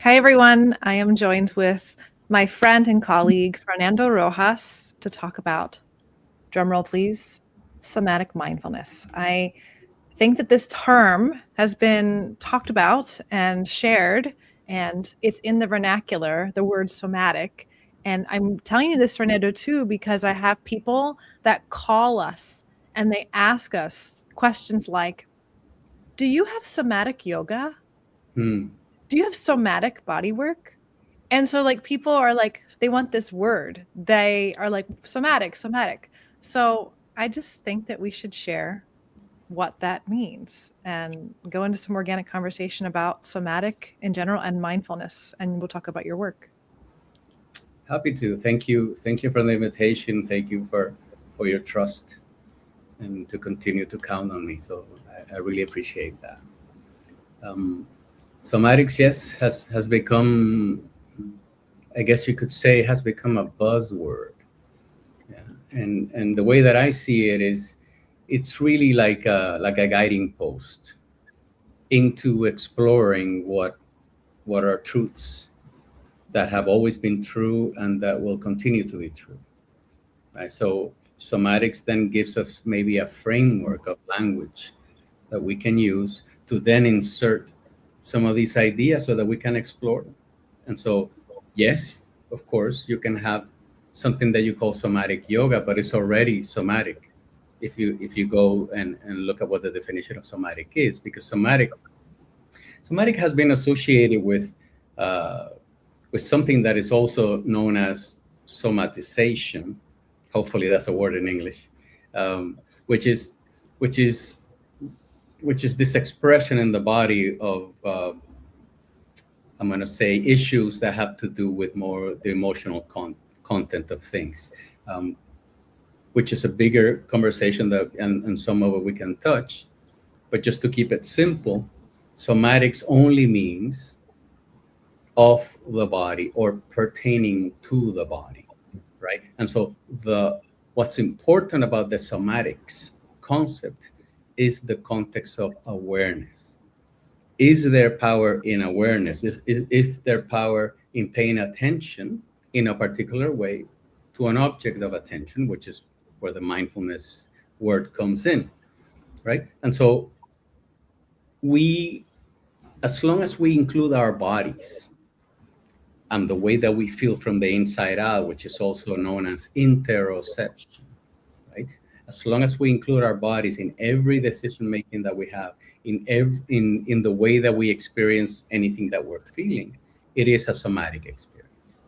Hi, everyone. I am joined with my friend and colleague, Fernando Rojas, to talk about, drumroll please, somatic mindfulness. I think that this term has been talked about and shared, and it's in the vernacular, the word somatic. And I'm telling you this, Fernando, too, because I have people that call us and they ask us questions like, do you have somatic yoga? Hmm. Do you have somatic body work? And so like people are like they want this word. They are like somatic, somatic. So I just think that we should share what that means and go into some organic conversation about somatic in general and mindfulness, and we'll talk about your work. Happy to. Thank you. Thank you for the invitation. Thank you for your trust and to continue to count on me. So I really appreciate that. Um, Somatics, yes, has become, I guess you could say, has become a buzzword. Yeah. And the way that I see it is, it's really like a guiding post into exploring what are truths that have always been true and that will continue to be true. Right? So somatics then gives us maybe a framework of language that we can use to then insert some of these ideas so that we can explore them. And so, yes, of course, you can have something that you call somatic yoga, but it's already somatic if you go and look at what the definition of somatic is, because somatic has been associated uh, with something that is also known as somatization. Hopefully, that's a word in English, um, which is which is which is this expression in the body of I'm going to say issues that have to do with more the emotional content of things, um, which is a bigger conversation that and some of it we can touch. But just to keep it simple, somatics only means of the body or pertaining to the body, right? And so the what's important about the somatics concept is the context of awareness. Is there power in awareness? Is there power in paying attention in a particular way to an object of attention, which is where the mindfulness word comes in, right? And so we, as long as we include our bodies and the way that we feel from the inside out, which is also known as interoception, right? As long as we include our bodies in every decision making that we have, in the way that we experience anything that we're feeling, it is a somatic experience.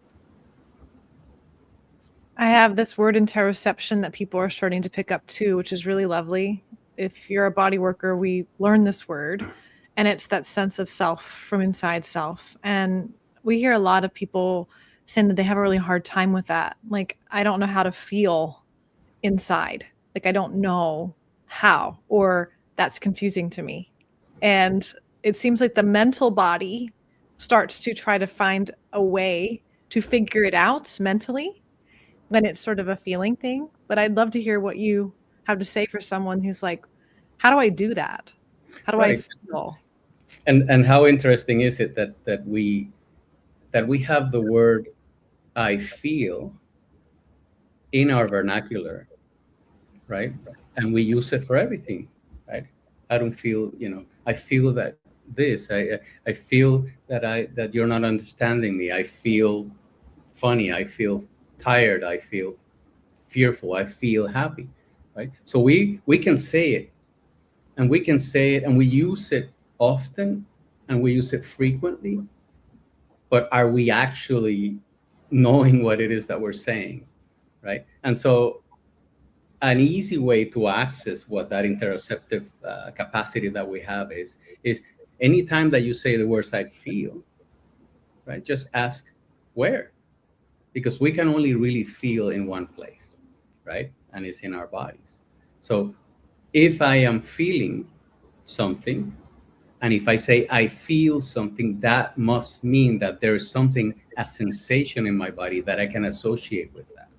I have this word interoception that people are starting to pick up too, which is really lovely. If you're a body worker, we learn this word, and it's that sense of self from inside self. And we hear a lot of people saying that they have a really hard time with that. Like, I don't know how to feel inside. Like, I don't know how, or that's confusing to me. And it seems like the mental body starts to try to find a way to figure it out mentally when it's sort of a feeling thing. But I'd love to hear what you have to say for someone who's like, how do I do that? How do I Right. feel? And how interesting is it that we have the word I feel in our vernacular, right? And we use it for everything, right? I don't feel, I feel that this, I feel that you're not understanding me. I feel funny. I feel tired. I feel fearful. I feel happy, right? So we can say it, and we can say it, and we use it often, and we use it frequently. But are we actually knowing what it is that we're saying, right? And so an easy way to access what that interoceptive capacity that we have is anytime that you say the words I feel, right, just ask where, because we can only really feel in one place, right, and it's in our bodies. So if I am feeling something, and if I say I feel something, that must mean that there is something, a sensation in my body that I can associate with that,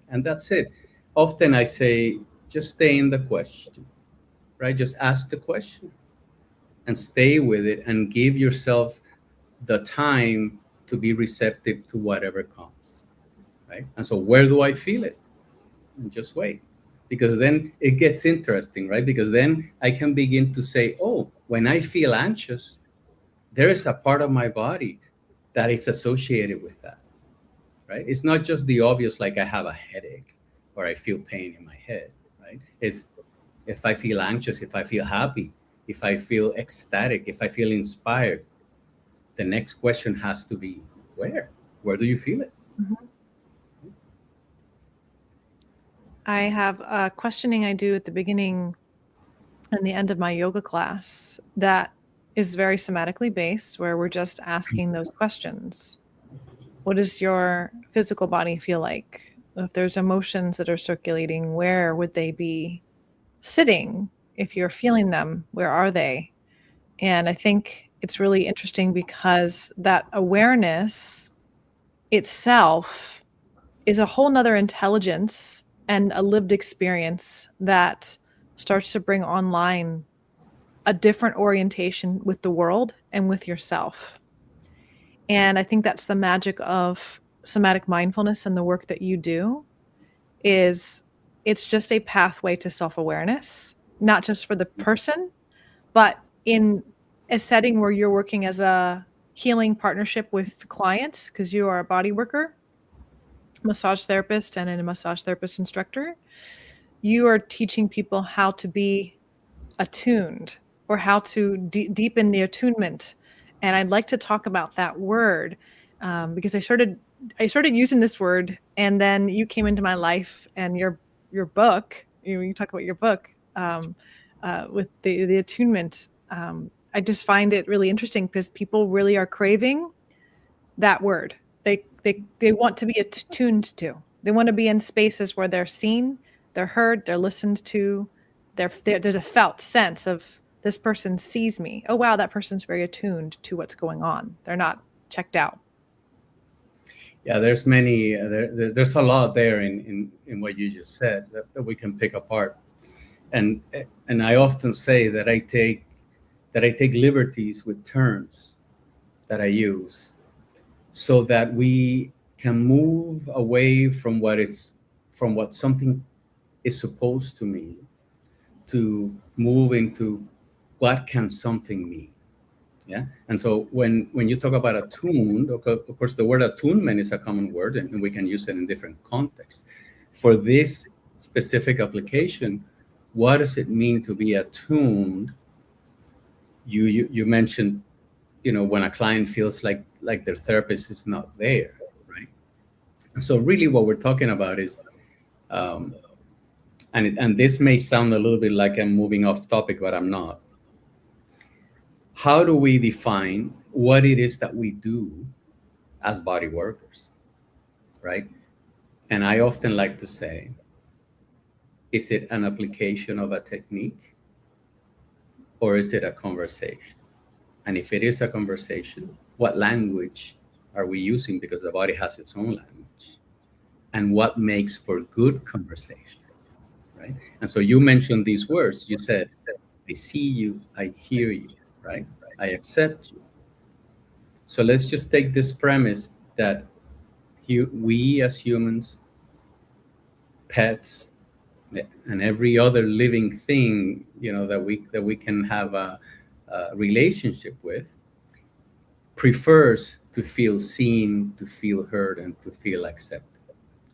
and that's it. Often I say, just stay in the question, right? Just ask the question and stay with it and give yourself the time to be receptive to whatever comes, right? And so where do I feel it? And just wait. Because then it gets interesting, right? Because then I can begin to say, oh, when I feel anxious, there is a part of my body that is associated with that, right? It's not just the obvious, like I have a headache or I feel pain in my head, right? It's if I feel anxious, if I feel happy, if I feel ecstatic, if I feel inspired, the next question has to be where? Where do you feel it? Mhm. I have a questioning I do at the beginning and the end of my yoga class that is very somatically based, where we're just asking those questions. What does your physical body feel like? If there's emotions that are circulating, where would they be sitting? If you're feeling them, where are they? And I think it's really interesting because that awareness itself is a whole nother intelligence and a lived experience that starts to bring online a different orientation with the world and with yourself. And I think that's the magic of somatic mindfulness and the work that you do is it's just a pathway to self-awareness, not just for the person, but in a setting where you're working as a healing partnership with clients because you are a body worker, massage therapist, and a massage therapist instructor. You are teaching people how to be attuned or how to deepen the attunement. And I'd like to talk about that word because I started using this word, and then you came into my life, and your book. You talk about your book with the attunement. I just find it really interesting because people really are craving that word. They want to be attuned to. They want to be in spaces where they're seen, they're heard, they're listened to. There's a felt sense of this person sees me. Oh wow, that person's very attuned to what's going on. They're not checked out. Yeah, there's many. There's a lot there in what you just said that we can pick apart, and and I often say that I take liberties with terms that I use so that we can move away from what something is supposed to mean to move into what can something mean. Yeah. And so when you talk about attuned, of course, the word attunement is a common word, and we can use it in different contexts. For this specific application, what does it mean to be attuned? You mentioned, when a client feels like their therapist is not there, right? So really, what we're talking about is, um, and this may sound a little bit like I'm moving off topic, but I'm not. How do we define what it is that we do as body workers, right? And I often like to say, is it an application of a technique or is it a conversation? And if it is a conversation, what language are we using? Because the body has its own language. And what makes for good conversation, right? And so you mentioned these words. You said, I see you, I hear you, right? I accept you. So let's just take this premise that we as humans, pets, and every other living thing, that we can have a relationship with, prefers to feel seen, to feel heard, and to feel accepted.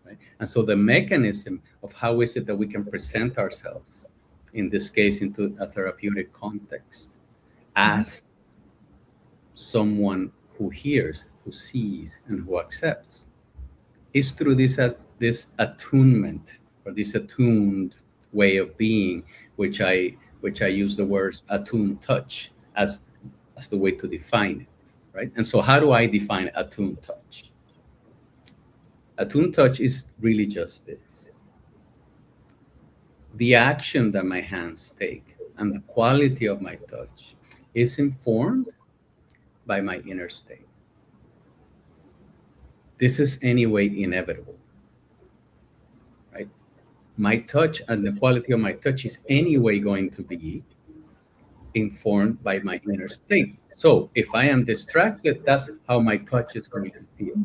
Right? And so the mechanism of how is it that we can present ourselves, in this case, into a therapeutic context, as someone who hears, who sees, and who accepts, is through this attunement, or this attuned way of being, which I use the words attuned touch as the way to define it, right? And so how do I define attuned touch? Attuned touch is really just this: the action that my hands take and the quality of my touch is informed by my inner state. This is anyway inevitable, right? My touch and the quality of my touch is anyway going to be informed by my inner state. So if I am distracted, that's how my touch is going to feel.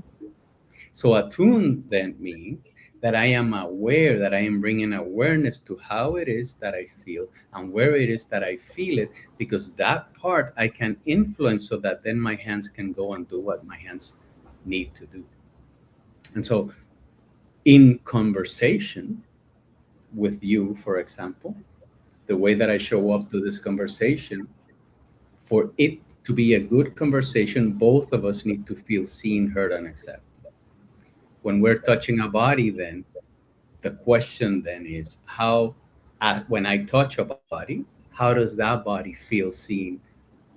So attune then means that I am aware, that I am bringing awareness to how it is that I feel and where it is that I feel it, because that part I can influence so that then my hands can go and do what my hands need to do. And so in conversation with you, for example, the way that I show up to this conversation, for it to be a good conversation, both of us need to feel seen, heard, and accepted. When we're touching a body, then the question then is when I touch a body, how does that body feel seen,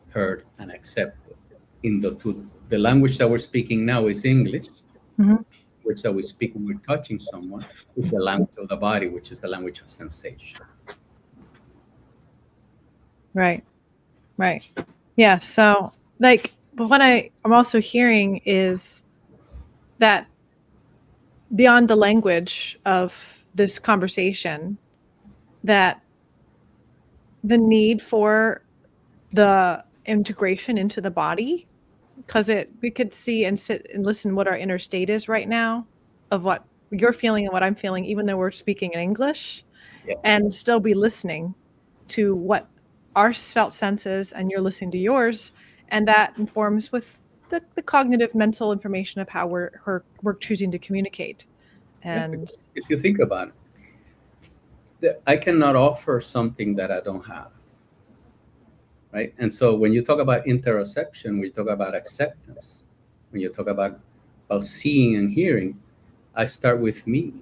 heard, and accepted? The language that we're speaking now is English, Mhm. which that we speak when we're touching someone, is the language of the body, which is the language of sensation. Right. Right. Yeah. So, like, but what I'm also hearing is that beyond the language of this conversation, that the need for the integration into the body, because we could see and sit and listen what our inner state is right now, of what you're feeling and what I'm feeling, even though we're speaking in English, Yeah. and still be listening to what our felt senses, and you're listening to yours, and that informs with the cognitive mental information of how we're choosing to communicate. Yeah, And because if you think about it, I cannot offer something that I don't have, right? And so when you talk about interoception, we talk about acceptance. When you talk about seeing and hearing, I start with me.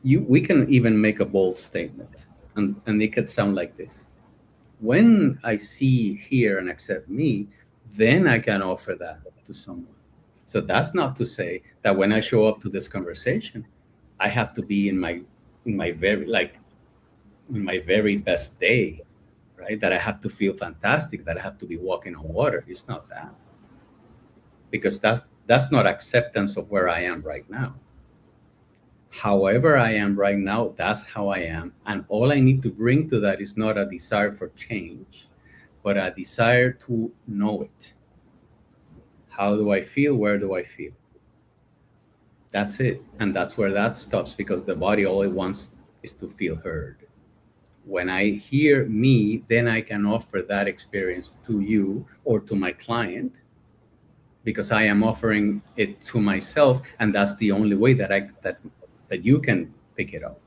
We can even make a bold statement, and it could sound like this. When I see, hear, and accept me, then I can offer that to someone. So that's not to say that when I show up to this conversation, I have to be in my very best day, right? That I have to feel fantastic, that I have to be walking on water. It's not that. Because that's not acceptance of where I am right now. However I am right now, that's how I am. And all I need to bring to that is not a desire for change, but a desire to know it. How do I feel? Where do I feel? That's it. And that's where that stops, because the body all it wants is to feel heard. When I hear me, then I can offer that experience to you or to my client, because I am offering it to myself, and that's the only way that you can pick it up.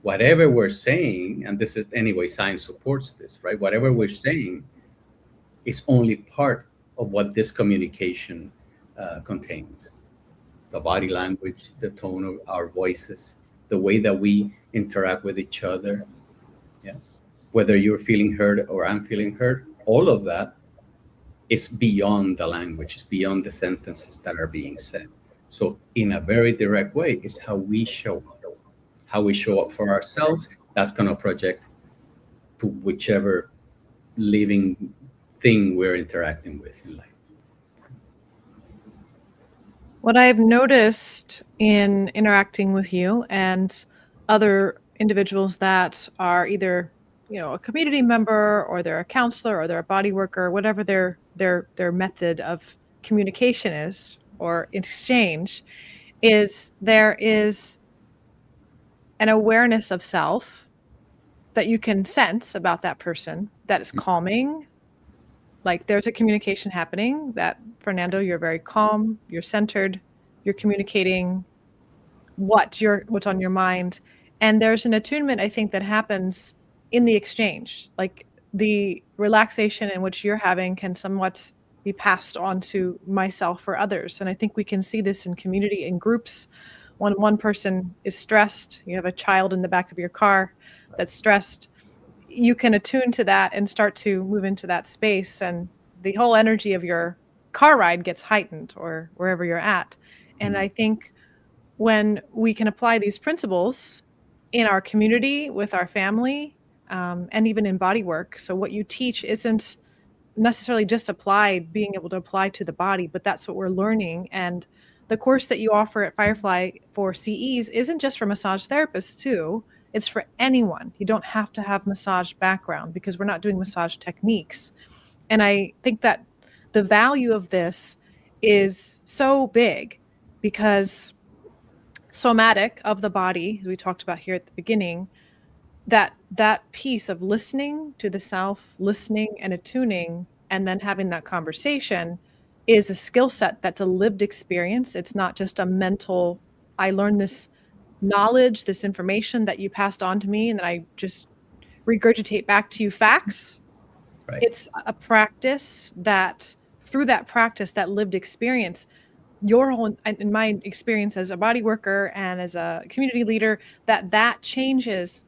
Whatever we're saying, and this is anyway, science supports this, right? Whatever we're saying is only part of what this communication contains. The body language, the tone of our voices, the way that we interact with each other. Yeah. Whether you're feeling heard or I'm feeling heard, all of that is beyond the language, it's beyond the sentences that are being said. So in a very direct way, it's how we show up. How we show up for ourselves, that's going to project to whichever living thing we're interacting with in life. what I've noticed in interacting with you and other individuals that are either, a community member, or they're a counselor, or they're a body worker, whatever their method of communication is, or exchange, is there is an awareness of self that you can sense about that person that is calming. Like, there's a communication happening that, Fernando, you're very calm, you're centered, you're communicating what's on your mind. And there's an attunement, I think, that happens in the exchange. Like, the relaxation in which you're having can somewhat be passed on to myself or others. And I think we can see this in community, in groups. When one person is stressed, you have a child in the back of your car that's stressed, you can attune to that and start to move into that space, and the whole energy of your car ride gets heightened, or wherever you're at. And I think when we can apply these principles in our community, with our family, and even in body work. So what you teach isn't necessarily just being able to apply to the body, but that's what we're learning. And the course that you offer at Firefly for CEs isn't just for massage therapists too. It's for anyone. You don't have to have massage background because we're not doing massage techniques. And I think that the value of this is so big because somatic of the body, as we talked about here at the beginning, that piece of listening to the self, listening and attuning, and then having that conversation is a skill set that's a lived experience. It's not just a mental, I learned this knowledge, this information that you passed on to me, and then I just regurgitate back to you facts. Right. It's a practice that through that practice, that lived experience, your whole, in my experience as a body worker and as a community leader, that changes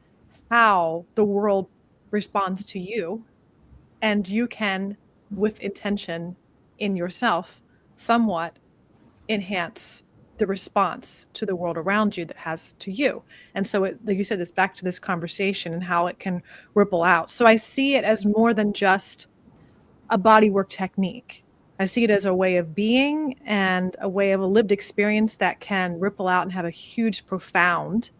how the world responds to you, and you can, with intention in yourself, somewhat enhance the response to the world around you that has to you. And so it, like you said, it's back to this conversation and how it can ripple out. So I see it as more than just a bodywork technique. I see it as a way of being and a way of a lived experience that can ripple out and have a huge, profound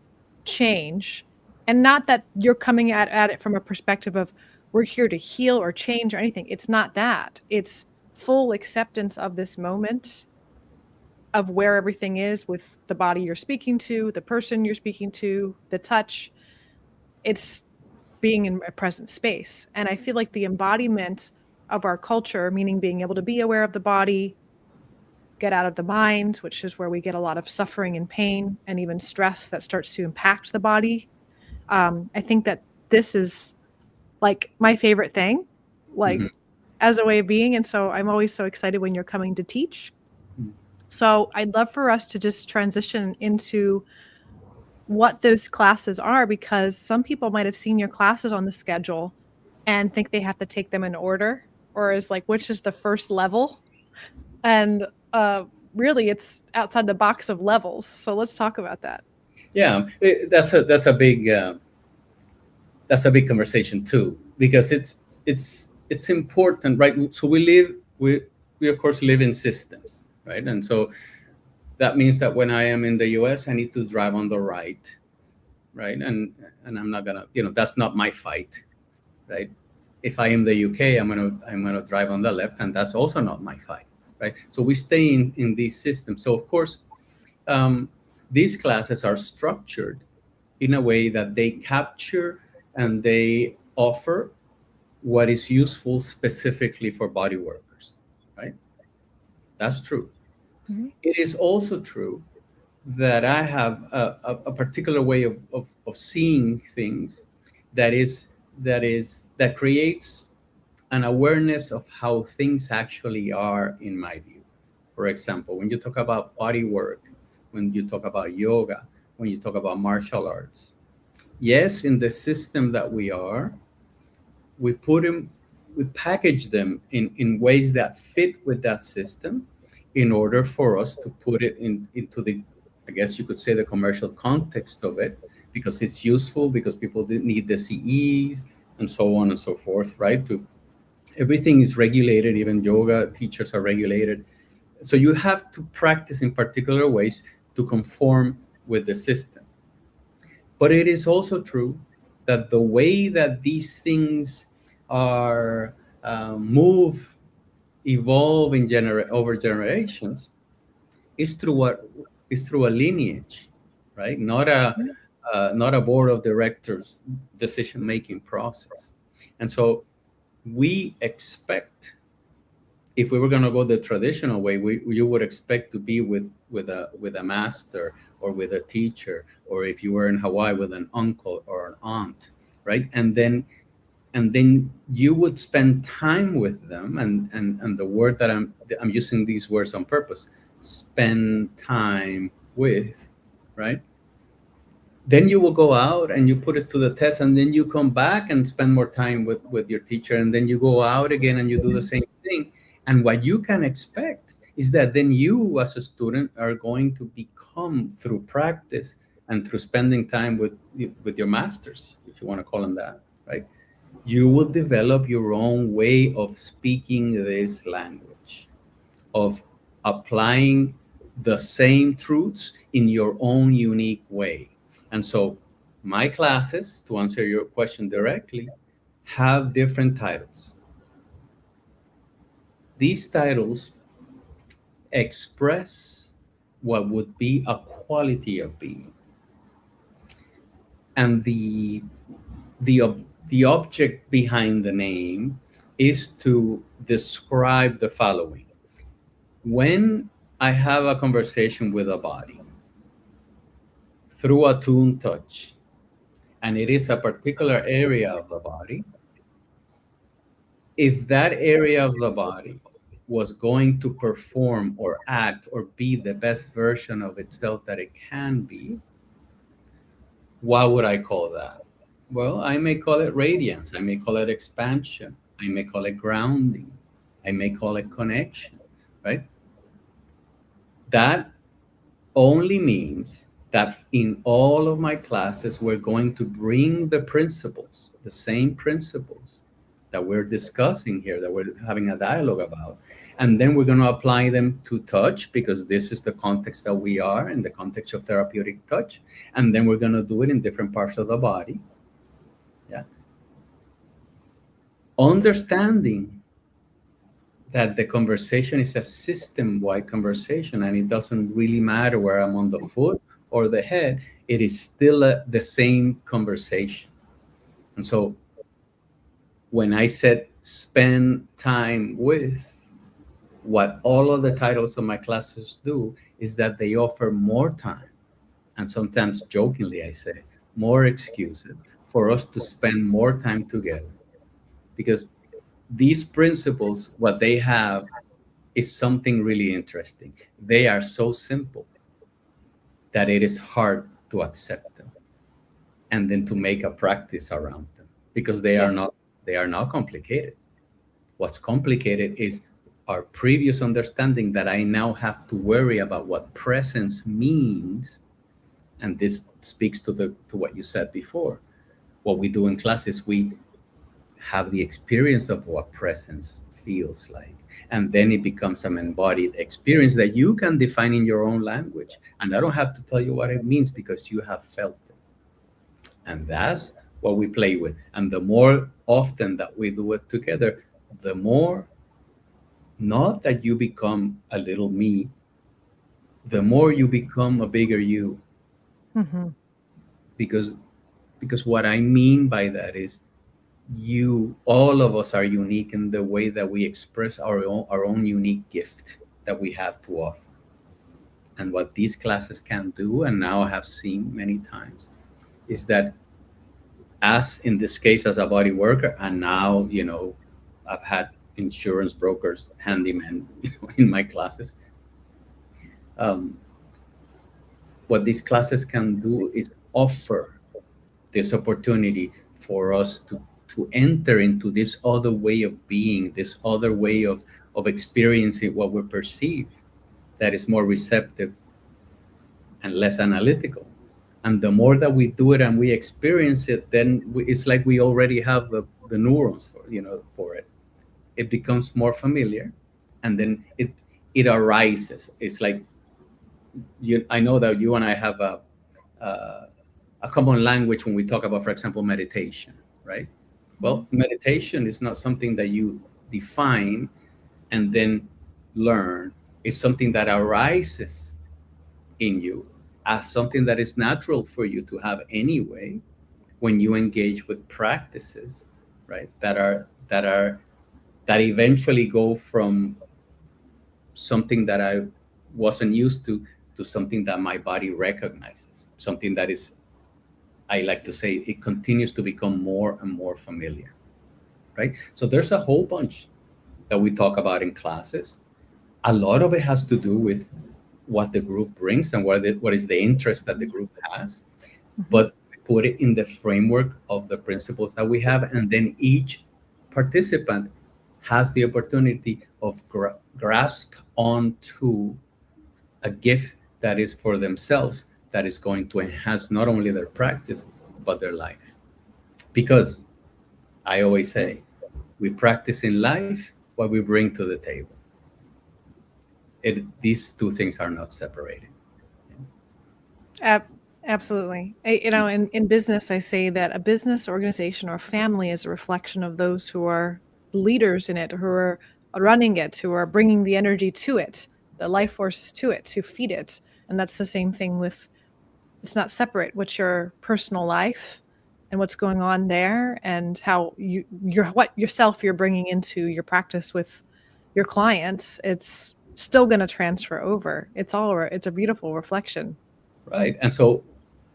change. And not that you're coming at it from a perspective of we're here to heal or change or anything. It's not that. It's full acceptance of this moment, of where everything is with the body you're speaking to, the person you're speaking to, the touch. It's being in a present space. And I feel like the embodiment of our culture, meaning being able to be aware of the body, get out of the mind, which is where we get a lot of suffering and pain and even stress that starts to impact the body. I think that this is like my favorite thing, like Mhm. as a way of being. And so I'm always so excited when you're coming to teach. So I'd love for us to just transition into what those classes are, because some people might have seen your classes on the schedule and think they have to take them in order, or is like, which is the first level? And really, it's outside the box of levels. So let's talk about that. Yeah, that's a big conversation too, because it's important, right? So we of course live in systems, right? And so that means that when I am in the US, I need to drive on the right, right? And I'm not gonna, that's not my fight, right? If I am the UK, I'm gonna drive on the left, and that's also not my fight, right? So we stay in these systems. So of course, um, these classes are structured in a way that they capture and they offer what is useful specifically for body workers, right? That's true. Mhm. It is also true that I have a particular way of seeing things that creates an awareness of how things actually are in my view. For example, when you talk about body work, when you talk about yoga, when you talk about martial arts, yes, in the system that we are, we put them, we package them in ways that fit with that system in order for us to put it into the, I guess you could say, the commercial context of it, because it's useful, because people need the CEs and so on and so forth, right? To everything is regulated, even yoga teachers are regulated. So you have to practice in particular ways to conform with the system. But it is also true that the way that these things are move, evolve over generations is through what is through a lineage, right? Not a board of directors decision making process. And so we expect, if we were going to go the traditional way, you would expect to be with a master or with a teacher, or if you were in Hawaii, with an uncle or an aunt, right? And then you would spend time with them, and the word that I'm using these words on purpose, spend time with, right? Then you will go out and you put it to the test, and then you come back and spend more time with your teacher, and then you go out again and you do the same thing. And what you can expect is that then you as a student are going to become, through practice and through spending time with your masters, if you want to call them that, right? You will develop your own way of speaking this language, of applying the same truths in your own unique way. And so My classes, to answer your question directly, have different titles. These titles express what would be a quality of being. And the object behind the name is to describe the following. When I have a conversation with a body through a tuned touch, and it is a particular area of the body, if that area of the body was going to perform or act or be the best version of itself that it can be, what would I call that? Well, I may call it radiance. I may call it expansion. I may call it grounding. I may call it connection, right? That only means that in all of my classes, we're going to bring the principles, the same principles that we're discussing here, that we're having a dialogue about. And then we're going to apply them to touch, because this is the context that we are in, the context of therapeutic touch. And then we're going to do it in different parts of the body. Yeah. Understanding that the conversation is a system-wide conversation, and it doesn't really matter where I'm on the foot or the head, it is still the same conversation. And so when I said spend time with, what all of the titles of my classes do is that they offer more time, and sometimes jokingly I say more excuses for us to spend more time together. Because these principles, what they have is something really interesting. They are so simple that it is hard to accept them and then to make a practice around them, because they are Yes. not complicated. What's complicated is our previous understanding that I now have to worry about what presence means. And this speaks to what you said before. What we do in class is we have the experience of what presence feels like. And then it becomes an embodied experience that you can define in your own language. And I don't have to tell you what it means, because you have felt it. And that's what we play with. And the more often that we do it together, the more, not that you become a little me, the more you become a bigger you. Mm-hmm. Because what I mean by that is, all of us are unique in the way that we express our own unique gift that we have to offer. And what these classes can do, and now I have seen many times, is that, as in this case as a body worker, and now I've had insurance brokers, handymen in my classes. um, what these classes can do is offer this opportunity for us to enter into this other way of being, this other way of experiencing what we perceive, that is more receptive and less analytical. And the more that we do it and we experience it, then it's like we already have the neurons for it. It becomes more familiar, and then it arises. It's like, I know that you and I have uh, a common language when we talk about, for example, meditation, right? Well, meditation is not something that you define and then learn. It's something that arises in you as something that is natural for you to have anyway, when you engage with practices, right? That eventually go from something that I wasn't used to something that my body recognizes, something that is, I like to say, it continues to become more and more familiar, right? So there's a whole bunch that we talk about in classes. A lot of it has to do with what the group brings and what is the interest that the group has, but we put it in the framework of the principles that we have, and then each participant has the opportunity of grasp onto a gift that is for themselves, that is going to enhance not only their practice but their life. Because I always say, we practice in life what we bring to the table. These two things are not separated. Absolutely. In business, I say that a business organization or family is a reflection of those who are leaders in it, who are running it, who are bringing the energy to it, the life force to it, to feed it. And that's the same thing with, it's not separate what's your personal life and what's going on there, and how what yourself you're bringing into your practice with your clients. It's still going to transfer over. It's a beautiful reflection. Right? And so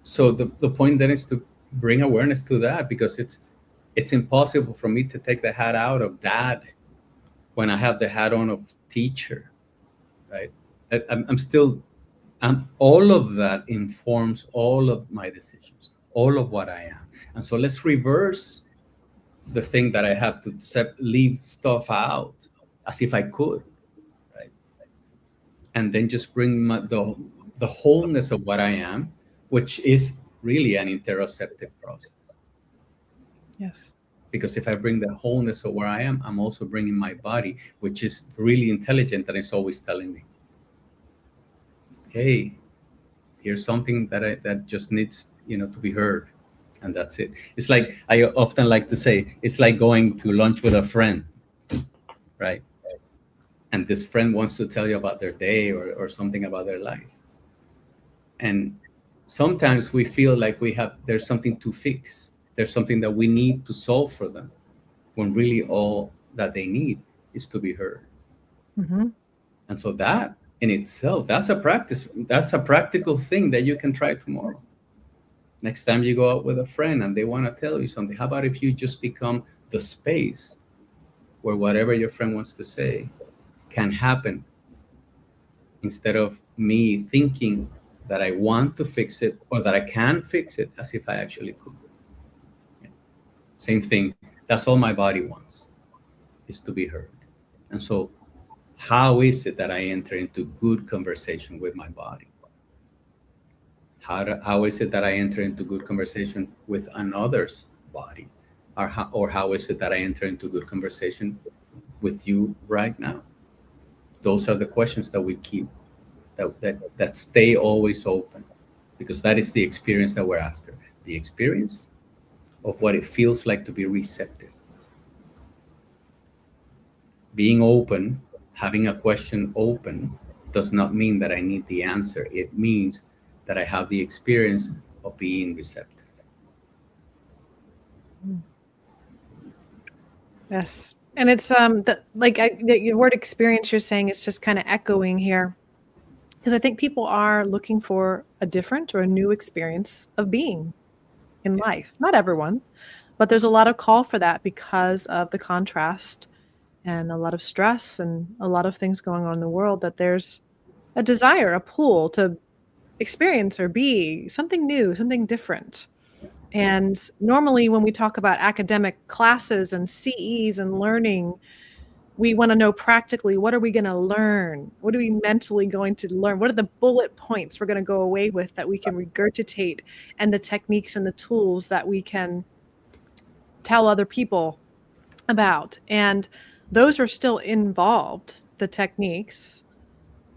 the point then is to bring awareness to that, because it's impossible for me to take the hat out of dad when I have the hat on of teacher, right? I'm still, all of that informs all of my decisions, all of what I am. And so let's reverse the thing that I have to leave stuff out as if I could, right? And then just bring the wholeness of what I am, which is really an interoceptive process. Yes. Because if I bring the wholeness of where I am, I'm also bringing my body, which is really intelligent, and it's always telling me, hey, here's something that just needs, to be heard. And that's it. It's like, I often like to say, it's like going to lunch with a friend, right? And this friend wants to tell you about their day, or something about their life. And sometimes we feel like there's something to fix. There's something that we need to solve for them, when really all that they need is to be heard. Mm-hmm. And so that in itself, that's a practice. That's a practical thing that you can try tomorrow. Next time you go out with a friend and they want to tell you something, how about if you just become the space where whatever your friend wants to say can happen, instead of me thinking that I want to fix it or that I can fix it, as if I actually could. Yeah. Same thing. That's all my body wants, is to be heard. And so how is it that I enter into good conversation with my body? How is it that I enter into good conversation with another's body? Or how is it that I enter into good conversation with you right now? Those are the questions that we keep, that stay always open, because that is the experience that we're after. The experience of what it feels like to be receptive. Being open, having a question open, does not mean that I need the answer. It means that I have the experience of being receptive. Yes. And it's the word experience you're saying is just kind of echoing here, because I think people are looking for a different or a new experience of being in Yes. life. Not everyone, but there's a lot of call for that because of the contrast and a lot of stress and a lot of things going on in the world, that there's a desire, a pull to experience or be something new, something different. And normally when we talk about academic classes and CEs and learning, we want to know practically, what are we going to learn? What are we mentally going to learn? What are the bullet points we're going to go away with that we can regurgitate, and the techniques and the tools that we can tell other people about? And those are still involved, the techniques,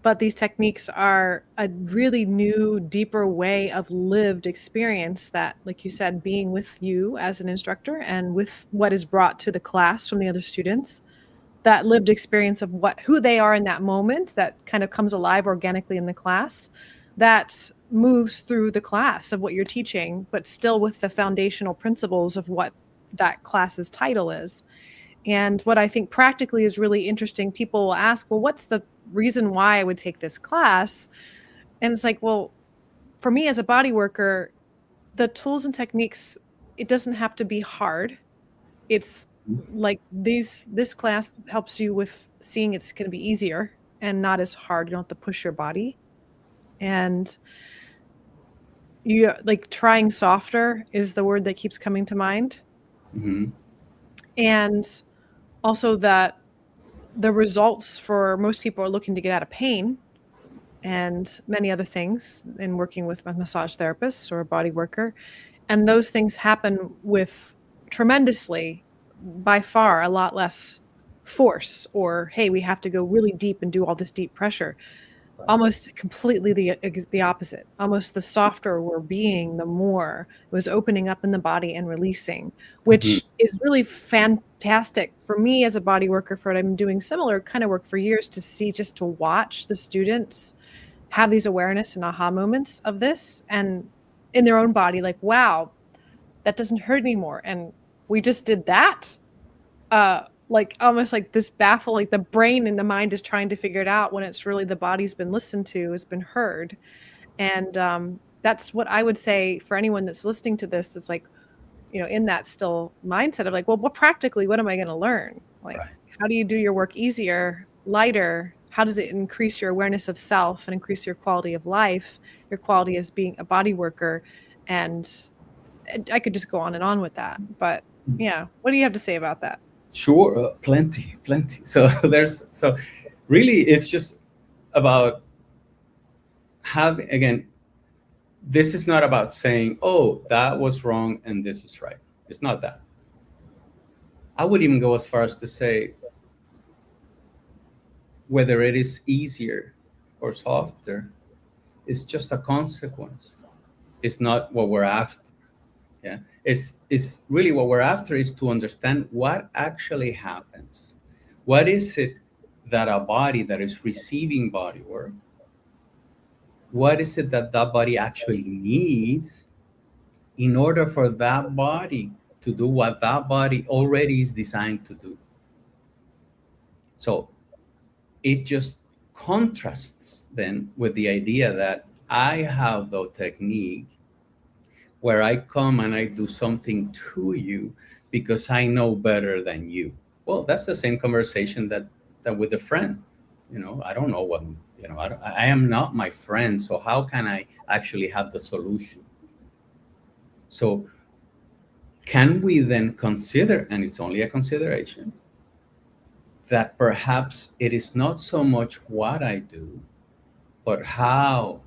but these techniques are a really new, deeper way of lived experience that, like you said, being with you as an instructor and with what is brought to the class from the other students, that lived experience of who they are in that moment, that kind of comes alive organically in the class, that moves through the class of what you're teaching, but still with the foundational principles of what that class's title is. And what I think practically is really interesting, people will ask, well, what's the reason why I would take this class? And it's like, well, for me as a body worker, the tools and techniques, it doesn't have to be hard. It's like this class helps you with seeing it's going to be easier and not as hard. You don't have to push your body. And you like trying softer is the word that keeps coming to mind. Mm-hmm. And also that the results for most people are looking to get out of pain and many other things in working with a massage therapist or a body worker. And those things happen with tremendously, by far, a lot less force, or, hey, we have to go really deep and do all this deep pressure. almost completely the opposite. Almost the softer we're being, the more it was opening up in the body and releasing, Mhm. which is really fantastic for me as a body worker. For what I'm doing similar kind of work for years, to see, just to watch the students have these awareness and aha moments of this and in their own body, like, wow, that doesn't hurt anymore. And we just did that. Like almost like this baffle, like the brain and the mind is trying to figure it out when it's really the body's been listened to, has been heard. And that's what I would say for anyone that's listening to this. It's like, in that still mindset of like, well, practically, what am I going to learn? Like, Right. how do you do your work easier, lighter? How does it increase your awareness of self and increase your quality of life, your quality as being a body worker? And I could just go on and on with that. But yeah, what do you have to say about that? Sure, plenty, plenty. So really, it's just about having, again, this is not about saying, oh, that was wrong and this is right. It's not that. I would even go as far as to say whether it is easier or softer is just a consequence. It's not what we're after. Yeah. It's really what we're after is to understand what actually happens. What is it that a body that is receiving body work, what is it that that body actually needs in order for that body to do what that body already is designed to do? So it just contrasts then with the idea that I have the technique where I come and I do something to you because I know better than you. Well, that's the same conversation that with a friend. I don't know what, I am not my friend. So how can I actually have the solution? So can we then consider, and it's only a consideration, that perhaps it is not so much what I do, but how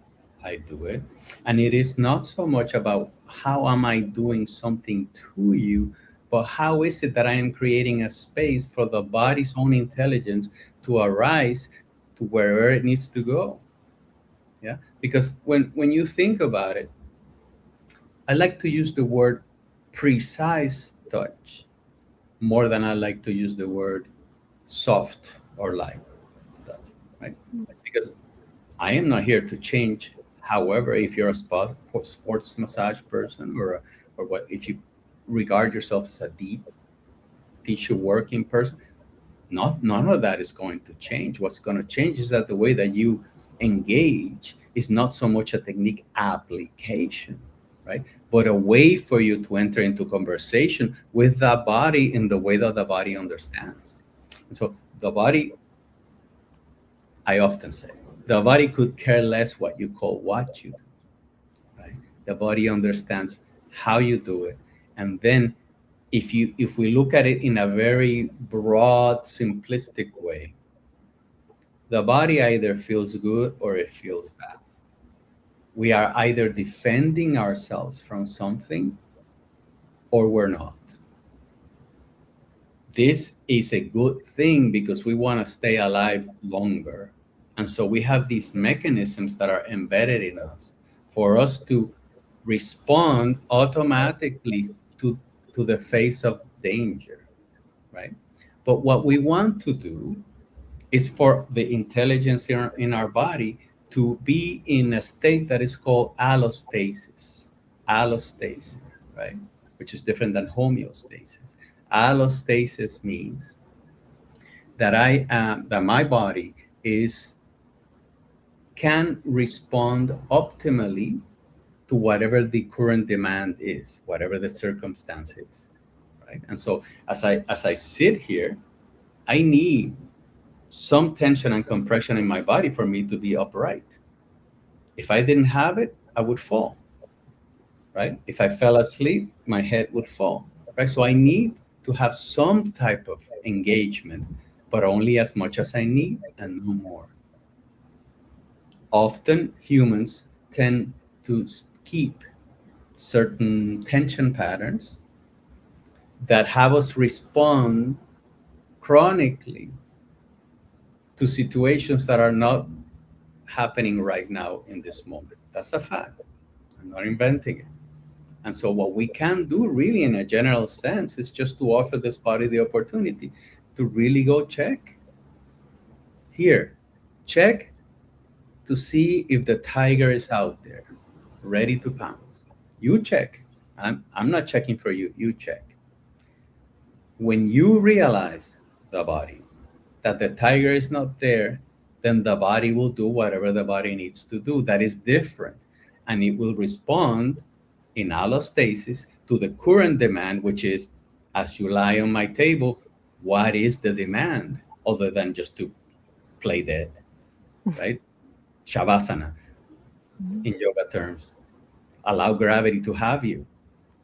I do it. And it is not so much about how am I doing something to you, but how is it that I am creating a space for the body's own intelligence to arise to wherever it needs to go. Yeah. Because when you think about it, I like to use the word precise touch more than I like to use the word soft or light touch, right? Because I am not here to change. However, if you're a sports massage person, or what, if you regard yourself as a deep tissue working person, none of that is going to change. What's going to change is that the way that you engage is not so much a technique application, right? But a way for you to enter into conversation with that body in the way that the body understands. And so the body, I often say, the body could care less what you call what you do, right? The body understands how you do it. And then if we look at it in a very broad, simplistic way, the body either feels good or it feels bad. We are either defending ourselves from something or we're not. This is a good thing because we want to stay alive longer. And so we have these mechanisms that are embedded in us for us to respond automatically to the face of danger, right? But what we want to do is for the intelligence in our body to be in a state that is called allostasis. Allostasis, right? Which is different than homeostasis. Allostasis means that that my body is can respond optimally to whatever the current demand is, whatever the circumstance is, right? And so as I sit here, I need some tension and compression in my body for me to be upright. If I didn't have it, I would fall, right? If I fell asleep, my head would fall, right? So I need to have some type of engagement, but only as much as I need and no more. Often humans tend to keep certain tension patterns that have us respond chronically to situations that are not happening right now in this moment. That's a fact. I'm not inventing it. And so what we can do really in a general sense is just to offer this body the opportunity to really go check. Here, check to see if the tiger is out there, ready to pounce. You check. I'm not checking for you. You check. When you realize the body, that the tiger is not there, then the body will do whatever the body needs to do. That is different. And it will respond in allostasis to the current demand, which is, as you lie on my table, what is the demand other than just to play dead, right? Shavasana in yoga terms. Allow gravity to have you.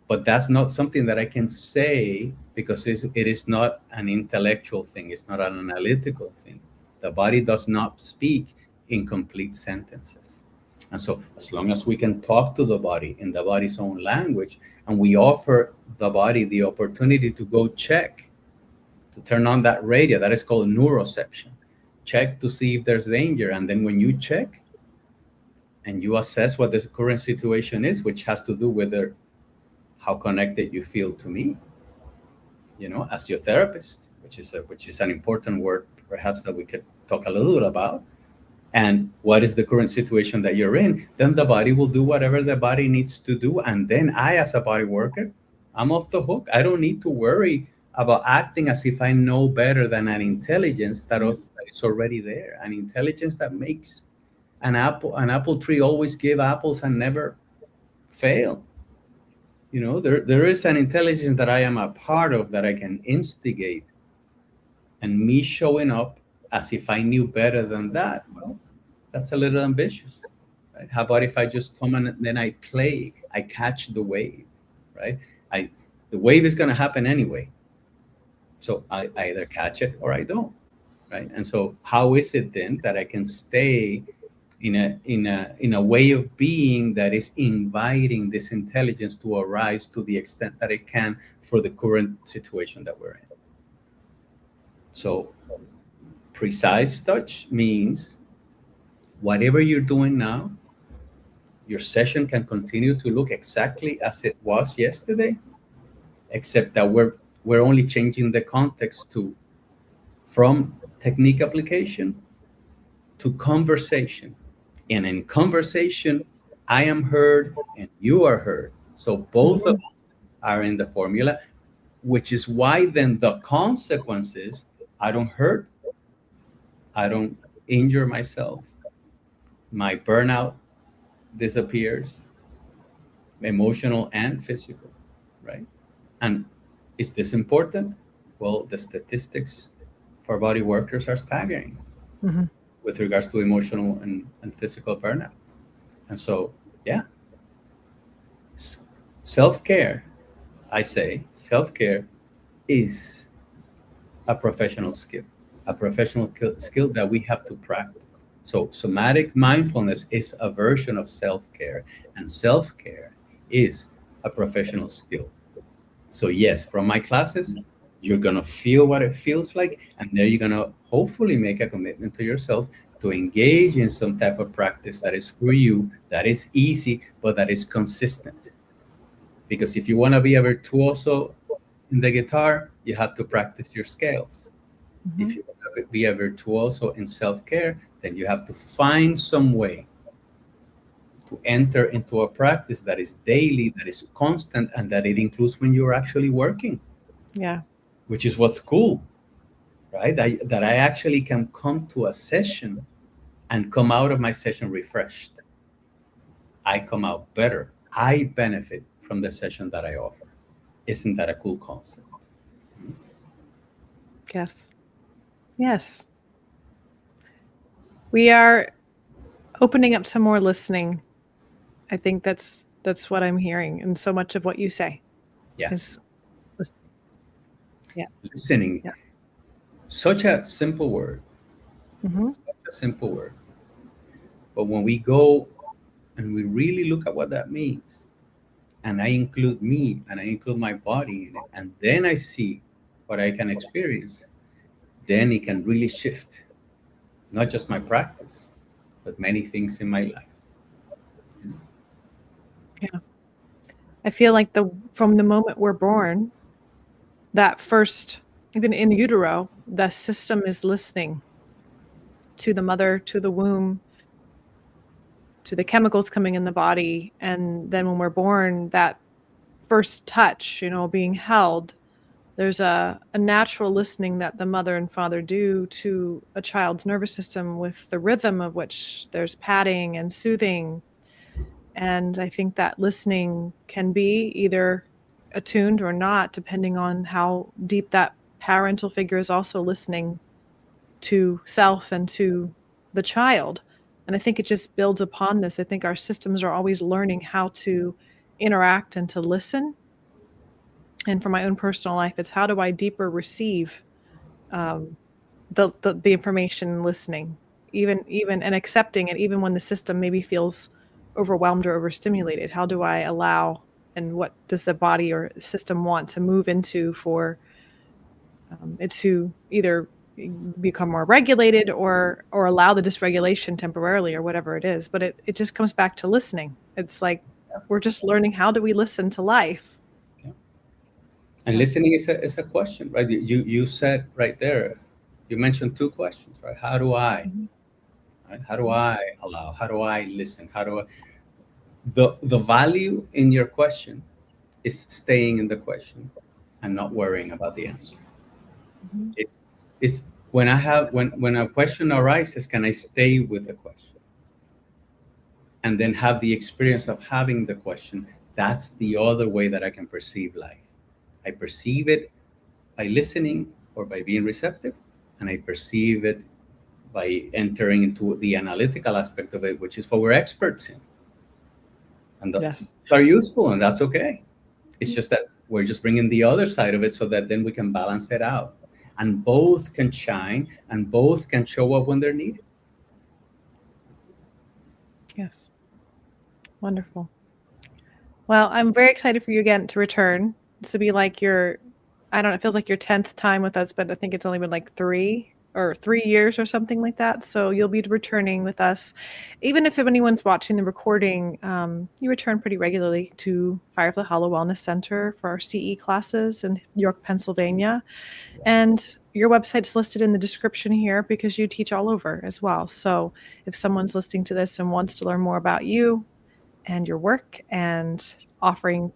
But that's not something that I can say because it is not an intellectual thing. It's not an analytical thing. The body does not speak in complete sentences. And so as long as we can talk to the body in the body's own language, and we offer the body the opportunity to go check, to turn on that radio, that is called neuroception. Check to see if there's danger. And then when you check and you assess what the current situation is, which has to do with how connected you feel to me, as your therapist, which is an important word, perhaps, that we could talk a little bit about, and what is the current situation that you're in, then the body will do whatever the body needs to do. And then I, as a body worker, I'm off the hook. I don't need to worry about acting as if I know better than an intelligence that is already there, an intelligence that makes an apple tree always give apples and never fail. There is an intelligence that I am a part of that I can instigate, and me showing up as if I knew better than that, well, that's a little ambitious, right? How about if I just come and then I play, I catch the wave, right? The wave is going to happen anyway. So I either catch it or I don't, right? And so how is it then that I can stay in a way of being that is inviting this intelligence to arise to the extent that it can for the current situation that we're in? So precise touch means whatever you're doing now, your session can continue to look exactly as it was yesterday, except that we're only changing the context from technique application to conversation. And in conversation, I am heard and you are heard. So both of us are in the formula, which is why then the consequences, I don't hurt, I don't injure myself, my burnout disappears, emotional and physical, right? And is this important? Well, the statistics for body workers are staggering with regards to emotional and physical burnout. And so, yeah, self-care, I say, self-care is a professional skill that we have to practice. So somatic mindfulness is a version of self-care, and self-care is a professional skill. So yes, from my classes, you're going to feel what it feels like, and then you're going to hopefully make a commitment to yourself to engage in some type of practice that is for you, that is easy, but that is consistent. Because if you want to be a virtuoso in the guitar, you have to practice your scales. If you want to be a virtuoso in self-care, then you have to find some way to enter into a practice that is daily, that is constant, and that it includes when you're actually working. Yeah. Which is what's cool, right? That I actually can come to a session and come out of my session refreshed. I come out better. I benefit from the session that I offer. Isn't that a cool concept? Yes. Yes. We are opening up to more listening. I think that's what I'm hearing, and so much of what you say. Yeah. Is listening. Yeah. Listening. Yeah. Such a simple word. Such a simple word. But when we go and we really look at what that means, and I include me and I include my body in it, and then I see what I can experience, then it can really shift not just my practice, but many things in my life. Yeah. I feel like from the moment we're born, that first, even in utero, the system is listening to the mother, to the womb, to the chemicals coming in the body. And then when we're born, that first touch, being held, there's a natural listening that the mother and father do to a child's nervous system with the rhythm of which there's patting and soothing. And I think that listening can be either attuned or not, depending on how deep that parental figure is also listening to self and to the child. And I think it just builds upon this. I think our systems are always learning how to interact and to listen. And for my own personal life, it's how do I deeper receive the information and listening, even and accepting it, even when the system maybe feels overwhelmed or overstimulated. How do I allow, and what does the body or system want to move into for it to either become more regulated or allow the dysregulation temporarily or whatever it is. But it just comes back to listening. It's like we're just learning, how do we listen to life? Yeah. And listening is a question, right? You said right there, you mentioned two questions, right? How do I? Right? How do I allow? How do I listen? How do I? The value in your question is staying in the question and not worrying about the answer. It's when when a question arises, can I stay with the question and then have the experience of having the question? That's the other way that I can perceive life. I perceive it by listening or by being receptive, and I perceive it by entering into the analytical aspect of it, which is what we're experts in. And those are useful, and that's okay. It's just that we're just bringing the other side of it so that then we can balance it out. And both can shine and both can show up when they're needed. Yes. Wonderful. Well, I'm very excited for you again to return. This will be like I don't know, it feels like your 10th time with us, but I think it's only been like 3 years or something like that. So you'll be returning with us. Even if anyone's watching the recording, you return pretty regularly to Firefly Hollow Wellness Center for our CE classes in York, Pennsylvania. And your website's listed in the description here because you teach all over as well. So if someone's listening to this and wants to learn more about you and your work and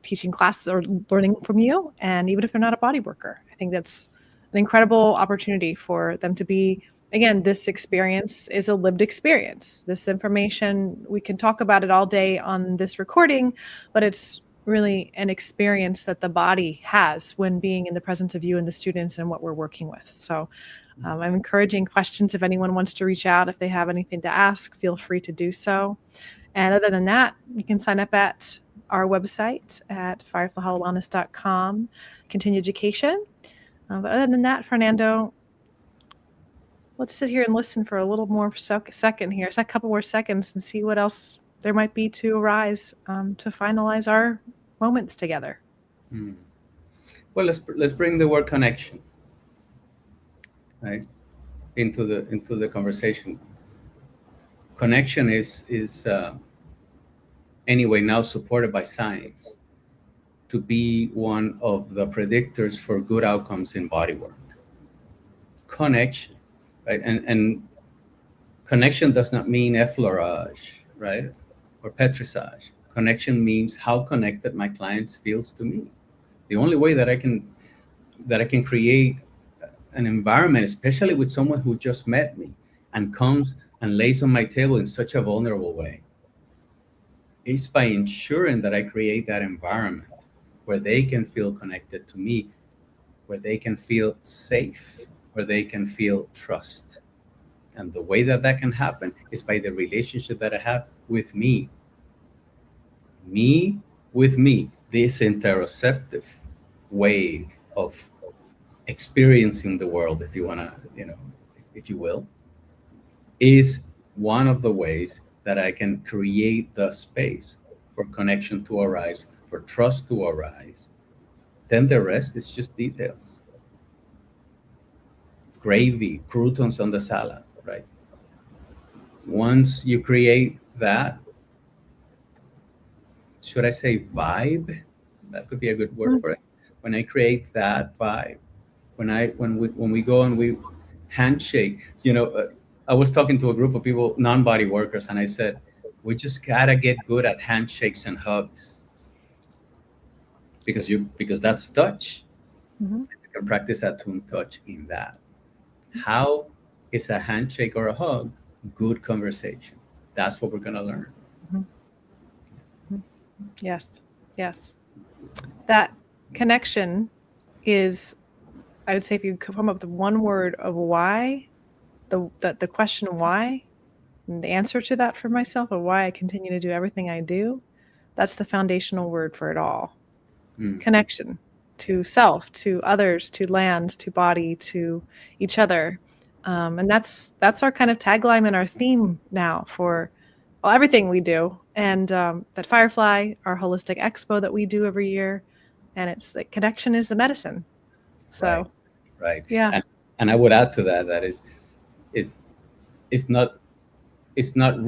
teaching classes or learning from you, and even if they're not a body worker, I think that's an incredible opportunity for them to be. Again, this experience is a lived experience. This information, we can talk about it all day on this recording, but it's really an experience that the body has when being in the presence of you and the students and what we're working with. So I'm encouraging questions. If anyone wants to reach out, if they have anything to ask, feel free to do so. And other than that, you can sign up at our website at fireflyhollowwellness.com, continue education. But other than that, Fernando, let's sit here and listen for a little more second here. It's a couple more seconds and see what else there might be to arise to finalize our moments together. Well, let's bring the word connection, right, into the conversation. Connection is anyway now supported by science to be one of the predictors for good outcomes in bodywork. Connection, right? And connection does not mean effleurage, right? Or petrissage. Connection means how connected my client feels to me. The only way that I can create an environment, especially with someone who just met me and comes and lays on my table in such a vulnerable way, is by ensuring that I create that environment where they can feel connected to me, where they can feel safe, where they can feel trust. And the way that can happen is by the relationship that I have with me. Me with me, this interoceptive way of experiencing the world, if you want to, if you will, is one of the ways that I can create the space for connection to arise, for trust to arise. Then the rest is just details. Gravy, croutons on the salad, right? once you create that, should I say vibe? That could be a good word for it. When I create that vibe, when we go and we handshake, I was talking to a group of people, non-body workers, and I said, we just gotta get good at handshakes and hugs because that's touch. Mm-hmm. You can practice attuned touch in that. How is a handshake or a hug good conversation? That's what we're gonna learn. Mm-hmm. Yes. Yes. That connection is, I would say, if you come up with one word of why, the question why, and the answer to that for myself of why I continue to do everything I do, that's the foundational word for it all. Connection to self, to others, to land, to body, to each other. And that's our kind of tagline and our theme now for everything we do. And that Firefly, our holistic expo that we do every year, and it's like connection is the medicine. So right. yeah. And I would add to that it it's not it's not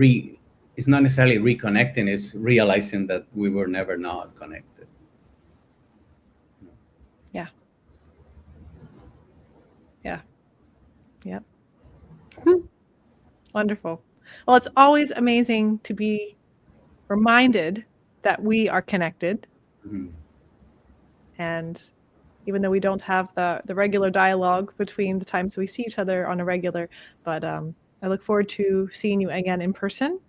it's not necessarily reconnecting, it's realizing that we were never not connected. Yeah. Yeah. Yep. Wonderful. Well, it's always amazing to be reminded that we are connected. Mhm. And even though we don't have the regular dialogue between the times we see each other on a regular, but I look forward to seeing you again in person.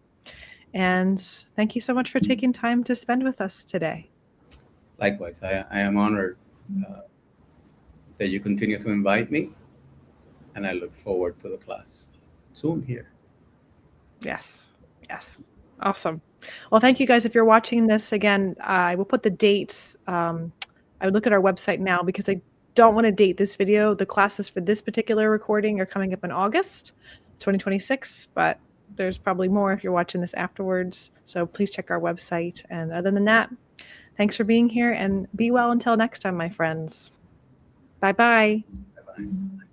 And thank you so much for taking time to spend with us today. Likewise, I am honored that you continue to invite me, and I look forward to the class soon here. Yes. Yes. Awesome. Well, thank you guys. If you're watching this again, I will put the dates. I would look at our website now because I don't want to date this video. The classes for this particular recording are coming up in August 2026, but there's probably more if you're watching this afterwards. So please check our website. And other than that, thanks for being here and be well until next time, my friends. Bye-bye. Bye-bye.